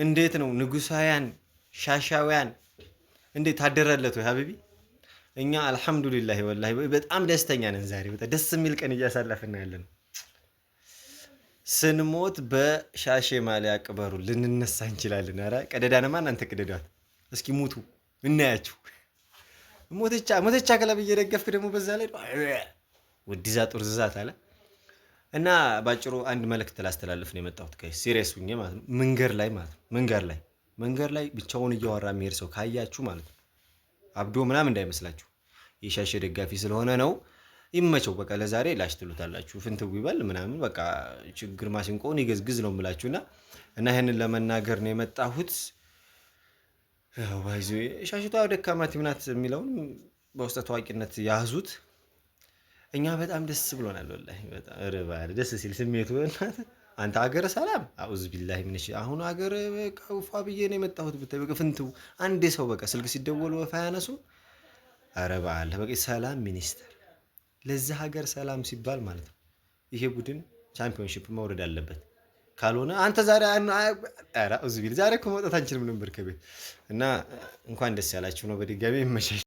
እንዴት ነው ንጉሳውያን ሻሻውያን እንዴት ታደረለት ወይ ሀቢቢ? እኛ አልሐምዱሊላህ ወላሂ በጣም ደስተኛ ነን። ዛሬ በጣም ደስ የሚል ቀን እያሳለፍን ያለን። ስንሞት በሻሼ ማሊያ ቅበሩ ልንነሳ እንችላለን። ኧረ ቀደዳንማ እናንተ ቅደዷት እስኪ ሙቱ እናያችሁ። ሞተቻ ክለብ እየደገፍክ ደግሞ በዛ ላይ ወዲዛ ጦር ዝዛት አለ እና ባጭሩ አንድ መልእክት ላስተላልፍ ነው የመጣሁት። ሲሪየስ ሁኜ ማለት ነው። መንገድ ላይ ብቻውን እያወራ የሚሄድ ሰው ካያችሁ ማለት ነው አብዶ ምናምን እንዳይመስላችሁ የሻሼ ደጋፊ ስለሆነ ነው። ይመቸው በቃ ለዛሬ ላሽ ትሉታላችሁ። ፍንትው ይበል ምናምን በቃ ችግር ማሲንቆን ይገዝግዝ ነው የምላችሁና እና ይሄንን ለመናገር ነው የመጣሁት። ባይዞ ሻሽቷ ደካማ ቲም ናት የሚለውን በውስጠ ታዋቂነት ያዙት። እኛ በጣም ደስ ብሎናል ወላሂ በጣም ረባር ደስ ሲል ስሜቱ አንተ ሀገር ሰላም አውዝ ቢላሂ ምን አሁን ሀገር ከውፋ ብዬ ነው የመጣሁት። ብታይ በቃ ፍንትው አንዴ ሰው በቃ ስልክ ሲደወል ወፋ ያነሱ አረባል በቃ ሰላም ሚኒስተር ለዛ ሀገር ሰላም ሲባል ማለት ነው ይሄ ቡድን ቻምፒዮንሺፕ መውረድ አለበት። ካልሆነ አንተ ዛሬ አራ አውዝ ቢል ዛሬ እኮ መውጣት አንችልም ነበር ከቤት እና እንኳን ደስ ያላችሁ ነው በድጋሚ ይመሻሽ።